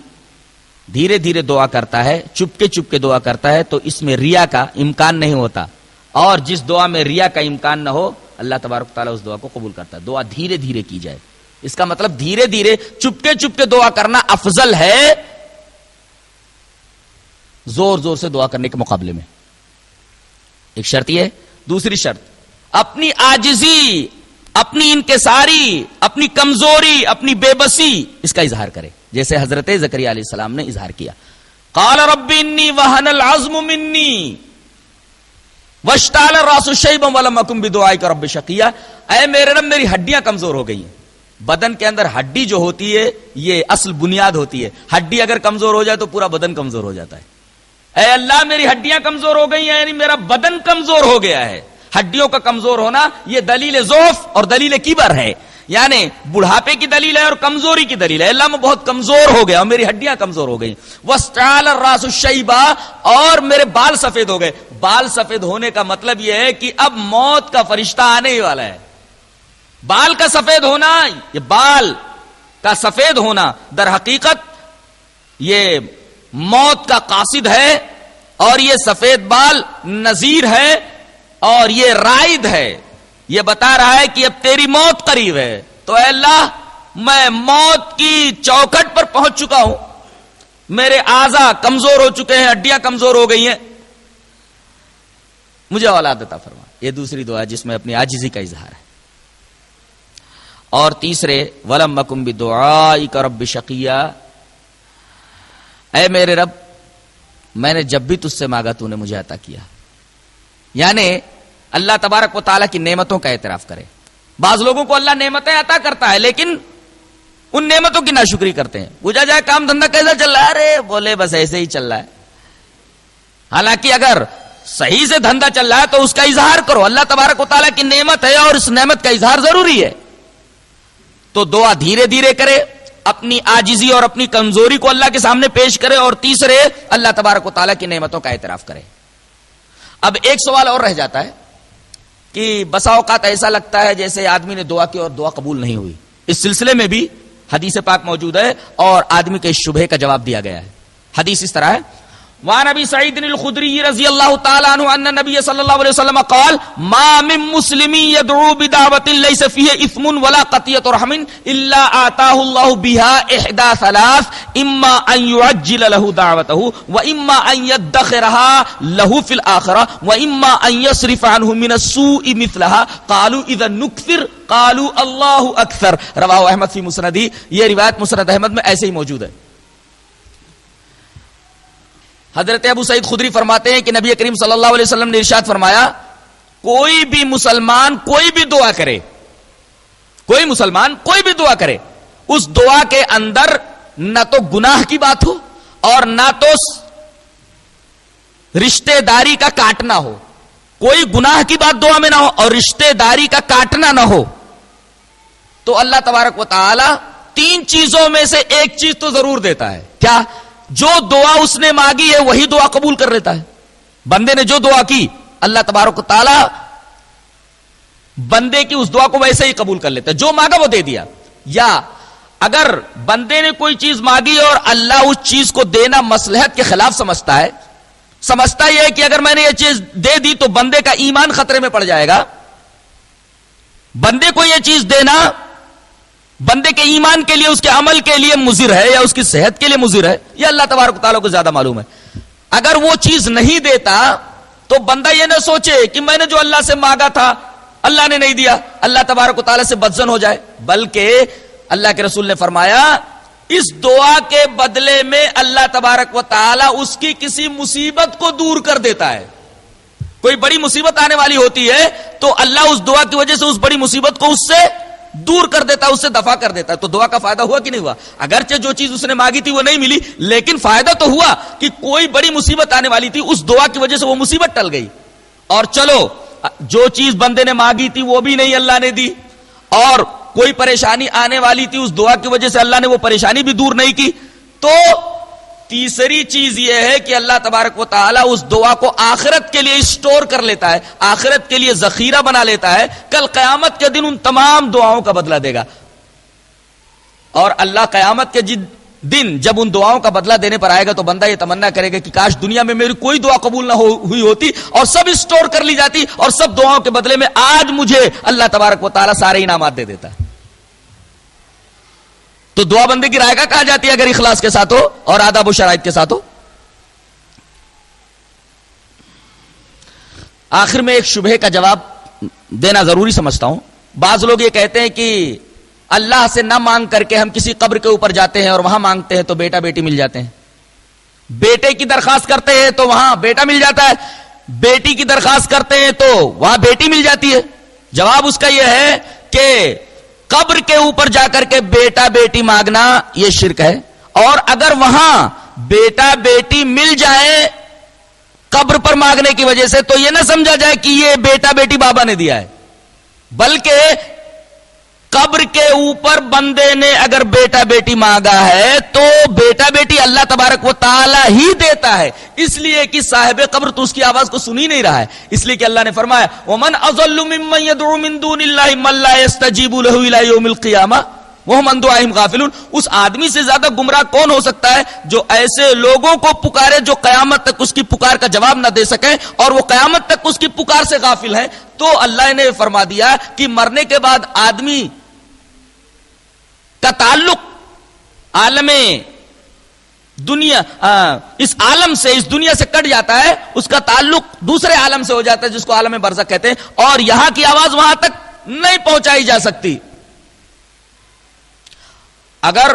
دھیرے دھیرے دعا کرتا ہے، چپ کے دعا کرتا ہے، تو اس میں ریا کا امکان نہیں ہوتا، اور جس دعا میں ریا کا امکان نہ ہو اللہ تبارک تعالیٰ اس دعا کو قبول کرتا ہے. دعا دھیرے دھیرے کی جائے، اس کا مطلب دھیرے دھیرے چپ کے دعا کرنا افضل ہے زور زور سے دعا کرنے کے مقابلے میں. ایک شرط یہ. دوسری شرط، اپنی عاجزی، اپنی انکساری، اپنی کمزوری، اپنی بے بسی، اس کا اظہار کرے، جیسے حضرت زکریا علیہ السلام نے اظہار کیا. قال رب انی وہن العظم منی واشتعل الراس شیبا ولم اکن بدعائک رب شقیا. اے میرے رب میری ہڈیاں کمزور ہو گئی ہیں. بدن کے اندر ہڈی جو ہوتی ہے یہ اصل بنیاد ہوتی ہے. ہڈی اگر کمزور ہو جائے تو پورا بدن کمزور ہو جاتا ہے. اے اللہ میری ہڈیاں کمزور ہو گئی ہیں، یعنی میرا بدن کمزور ہو گیا ہے. ہڈیوں کا کمزور ہونا یہ دلیل ضعف اور دلیل کبر ہے، یعنی بڑھاپے کی دلیل ہے اور کمزوری کی دلیل ہے. اللہ میں بہت کمزور ہو گیا اور میری ہڈیاں کمزور ہو گئی. وَاسْتَعَلَ الرَّاسُ شَيْبًا، اور میرے بال سفید ہو گئے. بال سفید ہونے کا مطلب یہ ہے کہ اب موت کا فرشتہ آنے ہی والا ہے. بال کا سفید ہونا، یہ بال کا سفید ہونا در حقیقت یہ موت کا قاصد ہے، اور یہ سفید بال نذیر ہے، اور یہ رائد ہے، یہ بتا رہا ہے کہ اب تیری موت قریب ہے. تو اے اللہ میں موت کی چوکھٹ پر پہنچ چکا ہوں، میرے اعضاء کمزور ہو چکے ہیں، ہڈیاں کمزور ہو گئی ہیں، مجھے اولاد عطا فرما. یہ دوسری دعا جس میں اپنی عاجزی کا اظہار ہے. اور تیسرے ولم اکن بدعائک رب شقیا، اے میرے رب میں نے جب بھی تجھ سے مانگا تو نے مجھے عطا کیا. یعنی اللہ تبارک و تعالیٰ کی نعمتوں کا اعتراف کرے. بعض لوگوں کو اللہ نعمتیں عطا کرتا ہے لیکن ان نعمتوں کی ناشکری کرتے ہیں. پوچھا جائے کام دھندا کیسا چل رہا ہے؟ ارے بولے بس ایسے ہی چل رہا ہے. حالانکہ اگر صحیح سے دھندا چل رہا ہے تو اس کا اظہار کرو. اللہ تبارک و تعالیٰ کی نعمت ہے اور اس نعمت کا اظہار ضروری ہے. تو دعا دھیرے دھیرے کرے، اپنی عاجزی اور اپنی کمزوری کو اللہ کے سامنے پیش کرے، اور تیسرے اللہ تبارک و تعالیٰ کی نعمتوں کا اعتراف کرے. اب ایک سوال اور رہ جاتا ہے کہ بسا اوقات ایسا لگتا ہے جیسے آدمی نے دعا کی اور دعا قبول نہیں ہوئی. اس سلسلے میں بھی حدیث پاک موجود ہے اور آدمی کے شبہے کا جواب دیا گیا ہے. حدیث اس طرح ہے، وعن ابی سعید الخدری رضی اللہ تعالی عنہ ان النبی صلی اللہ علیہ وسلم قال ما من مسلم يدعو بدعوة ليس فيها اثم ولا قطيعة رحم الا آتاه الله بها احدى ثلاث، اما ان يعجل له دعوته واما ان يدخرها له في الاخرة واما ان يصرف عنه من السوء مثلها. قالوا اذا نكثر، قالوا الله اكثر. رواه احمد فی مسندی. یہ روایت مسند احمد میں ایسے ہی موجود ہے. حضرت ابو سعید خدری فرماتے ہیں کہ نبی کریم صلی اللہ علیہ وسلم نے ارشاد فرمایا، کوئی بھی مسلمان کوئی بھی دعا کرے، کوئی مسلمان کوئی بھی دعا کرے، اس دعا کے اندر نہ تو گناہ کی بات ہو اور نہ تو رشتہ داری کا کاٹنا ہو. کوئی گناہ کی بات دعا میں نہ ہو اور رشتہ داری کا کاٹنا نہ ہو، تو اللہ تبارک و تعالی تین چیزوں میں سے ایک چیز تو ضرور دیتا ہے. کیا؟ جو دعا اس نے مانگی ہے وہی دعا قبول کر لیتا ہے. بندے نے جو دعا کی اللہ تبارک و تعالی بندے کی اس دعا کو ویسے ہی قبول کر لیتا ہے، جو مانگا وہ دے دیا. یا اگر بندے نے کوئی چیز مانگی اور اللہ اس چیز کو دینا مصلحت کے خلاف سمجھتا یہ ہے کہ اگر میں نے یہ چیز دے دی تو بندے کا ایمان خطرے میں پڑ جائے گا، بندے کو یہ چیز دینا بندے کے ایمان کے لیے، اس کے عمل کے لیے مضر ہے یا اس کی صحت کے لیے مضر ہے، یہ اللہ تبارک و تعالیٰ کو زیادہ معلوم ہے. اگر وہ چیز نہیں دیتا تو بندہ یہ نہ سوچے کہ میں نے جو اللہ سے مانگا تھا اللہ نے نہیں دیا، اللہ تبارک و تعالیٰ سے بدظن ہو جائے. بلکہ اللہ کے رسول نے فرمایا اس دعا کے بدلے میں اللہ تبارک و تعالیٰ اس کی کسی مصیبت کو دور کر دیتا ہے. کوئی بڑی مصیبت آنے والی ہوتی ہے تو اللہ اس دعا کی وجہ سے اس بڑی مصیبت کو اس سے دور کر دیتا ہے، اس سے دفع کر دیتا ہے. تو دعا کا فائدہ ہوا کہ نہیں ہوا؟ اگرچہ جو چیز اس نے مانگی تھی وہ نہیں ملی، لیکن فائدہ تو ہوا کہ کوئی بڑی مصیبت آنے والی تھی، اس دعا کی وجہ سے وہ مصیبت ٹل گئی. اور چلو جو چیز بندے نے مانگی تھی وہ بھی نہیں اللہ نے دی، اور کوئی پریشانی آنے والی تھی اس دعا کی وجہ سے اللہ نے وہ پریشانی بھی دور نہیں کی. تو تیسری چیز یہ ہے کہ اللہ تبارک و تعالیٰ اس دعا کو آخرت کے لیے اسٹور کر لیتا ہے، آخرت کے لیے ذخیرہ بنا لیتا ہے. کل قیامت کے دن ان تمام دعاؤں کا بدلہ دے گا. اور اللہ قیامت کے دن جب ان دعاؤں کا بدلہ دینے پر آئے گا تو بندہ یہ تمنا کرے گا کہ کاش دنیا میں میری کوئی دعا قبول نہ ہوئی ہوتی اور سب اسٹور کر لی جاتی اور سب دعاؤں کے بدلے میں آج مجھے اللہ تبارک و تعالیٰ سارے انعامات دے دیتا. تو دعا بندے کی رائے کا کہا جاتی ہے اگر اخلاص کے ساتھ ہو اور آداب و شرائط کے ساتھ ہو. آخر میں ایک شبہے کا جواب دینا ضروری سمجھتا ہوں. بعض لوگ یہ کہتے ہیں کہ اللہ سے نہ مانگ کر کے ہم کسی قبر کے اوپر جاتے ہیں اور وہاں مانگتے ہیں تو بیٹا بیٹی مل جاتے ہیں. بیٹے کی درخواست کرتے ہیں تو وہاں بیٹا مل جاتا ہے، بیٹی کی درخواست کرتے ہیں تو وہاں بیٹی مل جاتی ہے. جواب اس کا یہ ہے کہ قبر کے اوپر جا کر کے بیٹا بیٹی مانگنا یہ شرک ہے. اور اگر وہاں بیٹا بیٹی مل جائے قبر پر مانگنے کی وجہ سے تو یہ نہ سمجھا جائے کہ یہ بیٹا بیٹی بابا نے دیا ہے، بلکہ قبر کے اوپر بندے نے اگر بیٹا بیٹی مانگا ہے تو بیٹا بیٹی اللہ تبارک و تعالی ہی دیتا ہے، اس لیے کہ صاحب قبر تو اس کی آواز کو سن ہی نہیں رہا ہے. اس لیے کہ اللہ نے فرمایا وَمَنْ أَضَلُّ مِمَّنْ يَدْعُو مِن دُونِ اللَّهِ مَن لَّا يَسْتَجِيبُ لَهُ إِلَى يَوْمِ الْقِيَامَةِ. وہم عن دعائہم غافلون. اس آدمی سے زیادہ گمراہ کون ہو سکتا ہے جو ایسے لوگوں کو پکارے جو قیامت تک اس کی پکار کا جواب نہ دے سکیں اور وہ قیامت تک اس کی پکار سے غافل ہے. تو اللہ نے فرما دیا کہ مرنے کے بعد آدمی کا تعلق عالم دنیا اس عالم سے اس دنیا سے کٹ جاتا ہے, اس کا تعلق دوسرے عالم سے ہو جاتا ہے جس کو عالم برزخ کہتے ہیں, اور یہاں کی آواز وہاں تک نہیں پہنچائی جا سکتی. اگر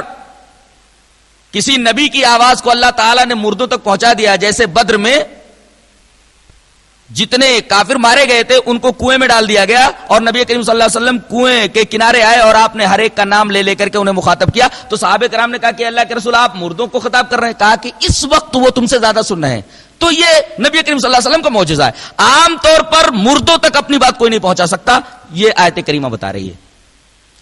کسی نبی کی آواز کو اللہ تعالیٰ نے مردوں تک پہنچا دیا, جیسے بدر میں جتنے کافر مارے گئے تھے ان کو کنویں میں ڈال دیا گیا اور نبی کریم صلی اللہ علیہ وسلم کنویں کے کنارے آئے اور آپ نے ہر ایک کا نام لے لے کر کے انہیں مخاطب کیا, تو صحابہ کرام نے کہا کہ اللہ کے رسول آپ مردوں کو خطاب کر رہے ہیں. کہا کہ اس وقت وہ تم سے زیادہ سن رہے ہیں. تو یہ نبی کریم صلی اللہ علیہ وسلم کا معجزہ ہے. عام طور پر مردوں تک اپنی بات کوئی نہیں پہنچا سکتا, یہ آیت کریمہ بتا رہی ہے.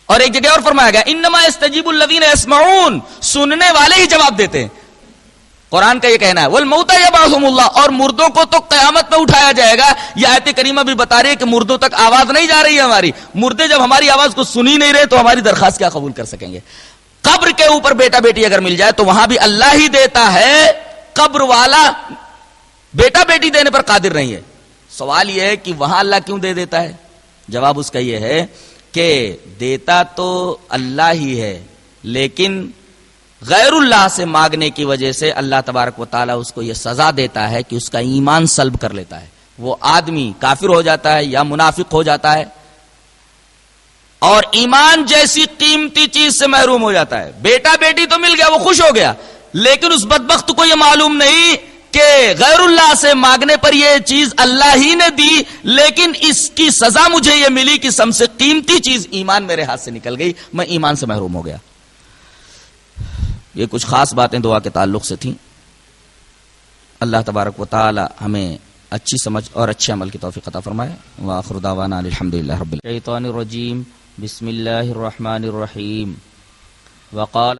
اور ایک جگہ اور فرمایا گیا انما یستجیب الذین یسمعون, سننے والے ہی جواب دیتے ہیں. قرآن کا یہ کہنا ہے والموتى یبعثهم اللہ, اور مردوں کو تو قیامت میں اٹھایا جائے گا. یہ آیت کریمہ بھی بتا رہی ہے کہ مردوں تک آواز نہیں جا رہی ہے ہماری. مردے جب ہماری آواز کو سنی نہیں رہے تو ہماری درخواست کیا قبول کر سکیں گے. قبر کے اوپر بیٹا بیٹی اگر مل جائے تو وہاں بھی اللہ ہی دیتا ہے, قبر والا بیٹا بیٹی دینے پر قادر نہیں ہے. سوال یہ ہے کہ وہاں اللہ کیوں دے دیتا ہے؟ جواب اس کا یہ ہے کہ دیتا تو اللہ ہی ہے, لیکن غیر اللہ سے مانگنے کی وجہ سے اللہ تبارک و تعالیٰ اس کو یہ سزا دیتا ہے کہ اس کا ایمان سلب کر لیتا ہے. وہ آدمی کافر ہو جاتا ہے یا منافق ہو جاتا ہے اور ایمان جیسی قیمتی چیز سے محروم ہو جاتا ہے. بیٹا بیٹی تو مل گیا, وہ خوش ہو گیا, لیکن اس بدبخت کو یہ معلوم نہیں کہ غیر اللہ سے مانگنے پر یہ چیز اللہ ہی نے دی, لیکن اس کی سزا مجھے یہ ملی کہ سب سے قیمتی چیز ایمان میرے ہاتھ سے نکل گئی, میں ایمان سے محروم ہو گیا. یہ کچھ خاص باتیں دعا کے تعلق سے تھیں. اللہ تبارک و تعالی ہمیں اچھی سمجھ اور اچھے عمل کی توفیق عطا فرمائے. وآخر دعوانا الحمدللہ رب العالمین. الشیطان الرجیم, بسم اللہ الرحمن الرحیم. وقال